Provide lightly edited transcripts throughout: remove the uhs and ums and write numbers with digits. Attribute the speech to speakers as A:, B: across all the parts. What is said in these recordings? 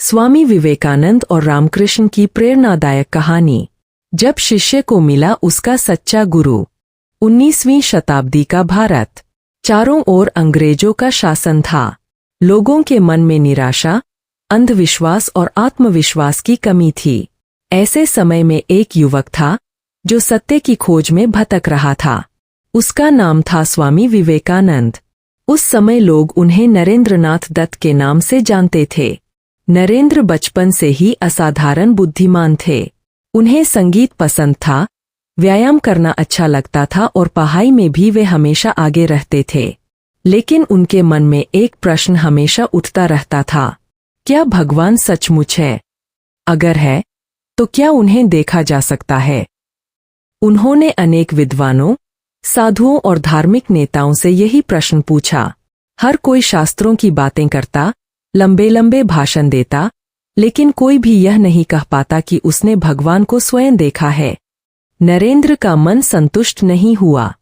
A: स्वामी विवेकानंद और रामकृष्ण की प्रेरणादायक कहानी। जब शिष्य को मिला उसका सच्चा गुरु। 19वीं शताब्दी का भारत। चारों ओर अंग्रेजों का शासन था। लोगों के मन में निराशा, अंधविश्वास और आत्मविश्वास की कमी थी। ऐसे समय में एक युवक था जो सत्य की खोज में भटक रहा था। उसका नाम था स्वामी विवेकानंद। उस समय लोग उन्हें नरेंद्रनाथ दत्त के नाम से जानते थे। नरेंद्र बचपन से ही असाधारण बुद्धिमान थे। उन्हें संगीत पसंद था, व्यायाम करना अच्छा लगता था और पढ़ाई में भी वे हमेशा आगे रहते थे। लेकिन उनके मन में एक प्रश्न हमेशा उठता रहता था, क्या भगवान सचमुच है? अगर है, तो क्या उन्हें देखा जा सकता है? उन्होंने अनेक विद्वानों, साधुओं और धार्मिक नेताओं से यही प्रश्न पूछा। हर कोई शास्त्रों की बातें करता, लंबे लंबे भाषण देता, लेकिन कोई भी यह नहीं कह पाता कि उसने भगवान को स्वयं देखा है। नरेंद्र का मन संतुष्ट नहीं हुआ।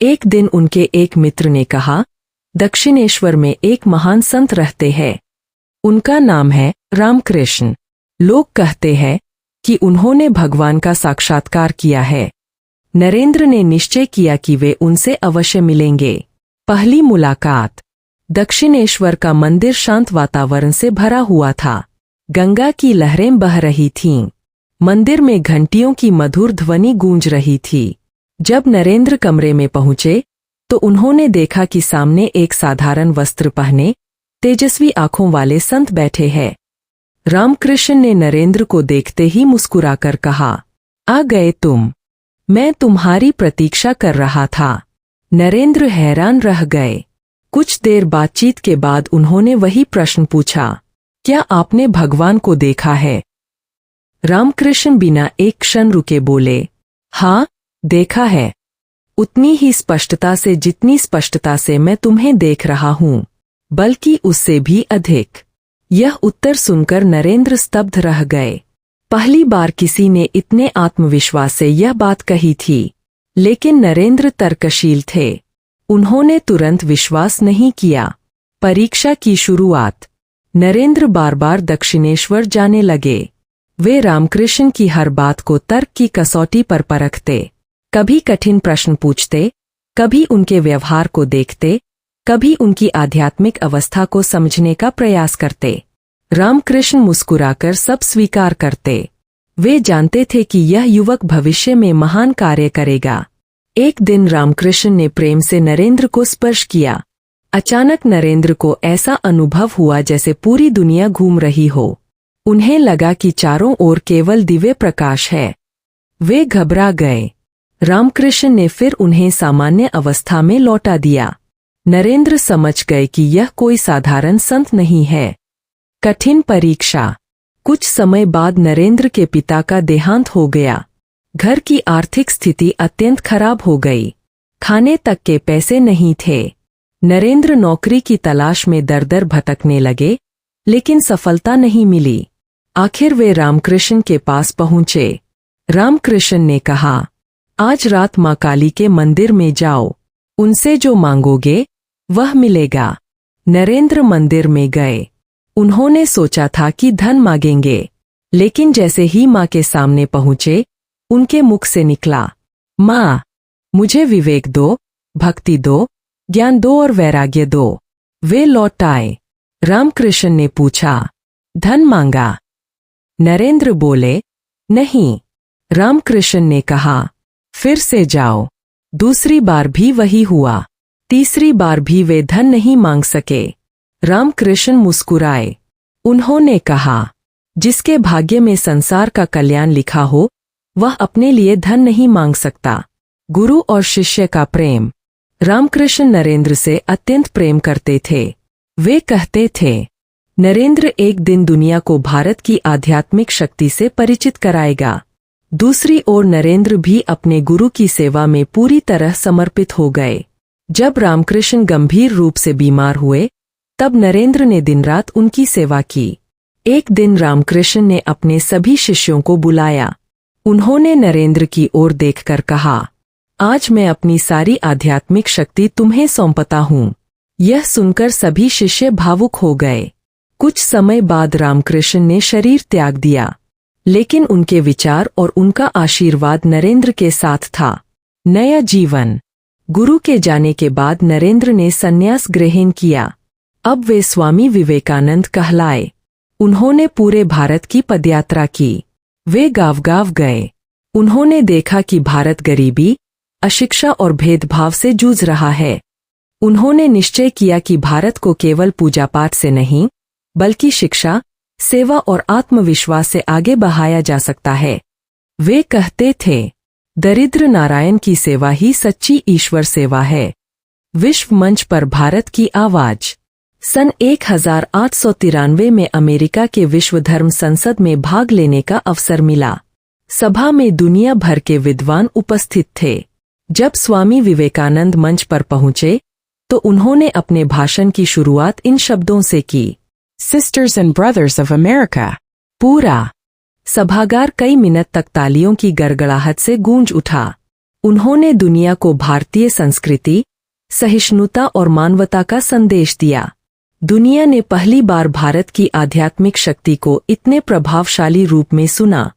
A: एक दिन उनके एक मित्र ने कहा, दक्षिणेश्वर में एक महान संत रहते हैं। उनका नाम है रामकृष्ण। लोग कहते हैं कि उन्होंने भगवान का साक्षात्कार किया है। नरेंद्र ने निश्चय किया कि वे उनसे अवश्य मिलेंगे। पहली मुलाकात। दक्षिणेश्वर का मंदिर शांत वातावरण से भरा हुआ था। गंगा की लहरें बह रही थीं। मंदिर में घंटियों की मधुर ध्वनि गूंज रही थी। जब नरेंद्र कमरे में पहुंचे तो उन्होंने देखा कि सामने एक साधारण वस्त्र पहने, तेजस्वी आंखों वाले संत बैठे हैं। रामकृष्ण ने नरेंद्र को देखते ही मुस्कुराकर कहा, आ गए तुम। मैं तुम्हारी प्रतीक्षा कर रहा था। नरेंद्र हैरान रह गए। कुछ देर बातचीत के बाद उन्होंने वही प्रश्न पूछा, क्या आपने भगवान को देखा है? रामकृष्ण बिना एक क्षण रुके बोले, हाँ, देखा है। उतनी ही स्पष्टता से जितनी स्पष्टता से मैं तुम्हें देख रहा हूँ, बल्कि उससे भी अधिक। यह उत्तर सुनकर नरेंद्र स्तब्ध रह गए। पहली बार किसी ने इतने आत्मविश्वास से यह बात कही थी। लेकिन नरेंद्र तर्कशील थे। उन्होंने तुरंत विश्वास नहीं किया। परीक्षा की शुरुआत। नरेंद्र बार बार दक्षिणेश्वर जाने लगे। वे रामकृष्ण की हर बात को तर्क की कसौटी पर परखते। कभी कठिन प्रश्न पूछते, कभी उनके व्यवहार को देखते, कभी उनकी आध्यात्मिक अवस्था को समझने का प्रयास करते। रामकृष्ण मुस्कुराकर सब स्वीकार करते। वे जानते थे कि यह युवक भविष्य में महान कार्य करेगा। एक दिन रामकृष्ण ने प्रेम से नरेंद्र को स्पर्श किया। अचानक नरेंद्र को ऐसा अनुभव हुआ जैसे पूरी दुनिया घूम रही हो। उन्हें लगा कि चारों ओर केवल दिव्य प्रकाश है। वे घबरा गए। रामकृष्ण ने फिर उन्हें सामान्य अवस्था में लौटा दिया। नरेंद्र समझ गए कि यह कोई साधारण संत नहीं है। कठिन परीक्षा। कुछ समय बाद नरेंद्र के पिता का देहांत हो गया। घर की आर्थिक स्थिति अत्यंत खराब हो गई। खाने तक के पैसे नहीं थे। नरेंद्र नौकरी की तलाश में दर दर भटकने लगे, लेकिन सफलता नहीं मिली। आखिर वे रामकृष्ण के पास पहुंचे। रामकृष्ण ने कहा, आज रात मां काली के मंदिर में जाओ। उनसे जो मांगोगे वह मिलेगा। नरेंद्र मंदिर में गए। उन्होंने सोचा था कि धन मांगेंगे, लेकिन जैसे ही मां के सामने पहुंचे, उनके मुख से निकला, मां, मुझे विवेक दो, भक्ति दो, ज्ञान दो और वैराग्य दो। वे लौट आए। रामकृष्ण ने पूछा, धन मांगा? नरेंद्र बोले, नहीं। रामकृष्ण ने कहा, फिर से जाओ। दूसरी बार भी वही हुआ। तीसरी बार भी वे धन नहीं मांग सके। रामकृष्ण मुस्कुराए। उन्होंने कहा, जिसके भाग्य में संसार का कल्याण लिखा हो, वह अपने लिए धन नहीं मांग सकता। गुरु और शिष्य का प्रेम। रामकृष्ण नरेंद्र से अत्यंत प्रेम करते थे। वे कहते थे, नरेंद्र एक दिन दुनिया को भारत की आध्यात्मिक शक्ति से परिचित कराएगा। दूसरी ओर नरेंद्र भी अपने गुरु की सेवा में पूरी तरह समर्पित हो गए। जब रामकृष्ण गंभीर रूप से बीमार हुए, तब नरेंद्र ने दिन रात उनकी सेवा की। एक दिन रामकृष्ण ने अपने सभी शिष्यों को बुलाया। उन्होंने नरेंद्र की ओर देखकर कहा, आज मैं अपनी सारी आध्यात्मिक शक्ति तुम्हें सौंपता हूँ। यह सुनकर सभी शिष्य भावुक हो गए। कुछ समय बाद रामकृष्ण ने शरीर त्याग दिया, लेकिन उनके विचार और उनका आशीर्वाद नरेंद्र के साथ था। नया जीवन। गुरु के जाने के बाद नरेंद्र ने संन्यास ग्रहण किया। अब वे स्वामी विवेकानंद कहलाए। उन्होंने पूरे भारत की पदयात्रा की। वे गाँव-गाँव गए। उन्होंने देखा कि भारत गरीबी, अशिक्षा और भेदभाव से जूझ रहा है। उन्होंने निश्चय किया कि भारत को केवल पूजा पाठ से नहीं, बल्कि शिक्षा, सेवा और आत्मविश्वास से आगे बढ़ाया जा सकता है। वे कहते थे, दरिद्र नारायण की सेवा ही सच्ची ईश्वर सेवा है। विश्व मंच पर भारत की आवाज। सन 1893 में अमेरिका के विश्व धर्म संसद में भाग लेने का अवसर मिला। सभा में दुनिया भर के विद्वान उपस्थित थे। जब स्वामी विवेकानंद मंच पर पहुंचे, तो उन्होंने अपने भाषण की शुरुआत इन शब्दों से की, sisters and brothers of America. पूरा सभागार कई मिनट तक तालियों की गड़गड़ाहट से गूंज उठा। उन्होंने दुनिया को भारतीय संस्कृति, सहिष्णुता और मानवता का संदेश दिया। दुनिया ने पहली बार भारत की आध्यात्मिक शक्ति को इतने प्रभावशाली रूप में सुना।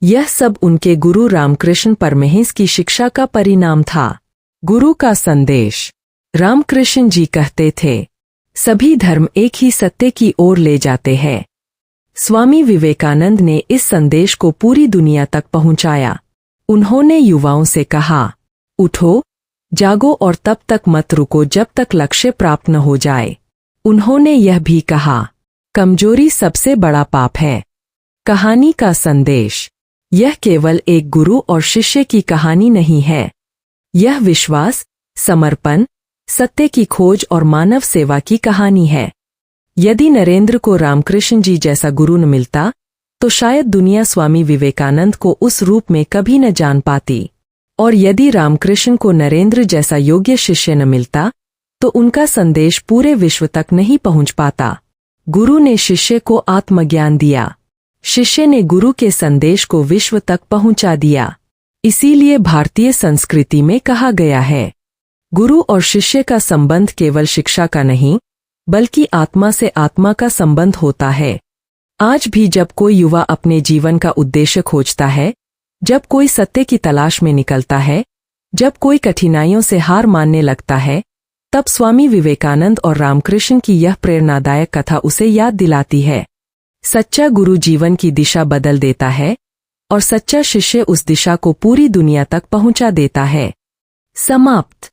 A: यह सब उनके गुरु रामकृष्ण परमहंस की शिक्षा का परिणाम था। गुरु का संदेश। रामकृष्ण जी कहते थे, सभी धर्म एक ही सत्य की ओर ले जाते हैं। स्वामी विवेकानंद ने इस संदेश को पूरी दुनिया तक पहुंचाया। उन्होंने युवाओं से कहा, उठो, जागो और तब तक मत रुको जब तक लक्ष्य प्राप्त न हो जाए। उन्होंने यह भी कहा, कमजोरी सबसे बड़ा पाप है। कहानी का संदेश। यह केवल एक गुरु और शिष्य की कहानी नहीं है। यह विश्वास, समर्पण, सत्य की खोज और मानव सेवा की कहानी है। यदि नरेंद्र को रामकृष्ण जी जैसा गुरु न मिलता, तो शायद दुनिया स्वामी विवेकानंद को उस रूप में कभी न जान पाती। और यदि रामकृष्ण को नरेंद्र जैसा योग्य शिष्य न मिलता, तो उनका संदेश पूरे विश्व तक नहीं पहुंच पाता। गुरु ने शिष्य को आत्मज्ञान दिया। शिष्य ने गुरु के संदेश को विश्व तक पहुंचा दिया। इसीलिए भारतीय संस्कृति में कहा गया है, गुरु और शिष्य का संबंध केवल शिक्षा का नहीं, बल्कि आत्मा से आत्मा का संबंध होता है। आज भी जब कोई युवा अपने जीवन का उद्देश्य खोजता है, जब कोई सत्य की तलाश में निकलता है, जब कोई कठिनाइयों से हार मानने लगता है, तब स्वामी विवेकानंद और रामकृष्ण की यह प्रेरणादायक कथा उसे याद दिलाती है। सच्चा गुरु जीवन की दिशा बदल देता है और सच्चा शिष्य उस दिशा को पूरी दुनिया तक पहुंचा देता है। समाप्त।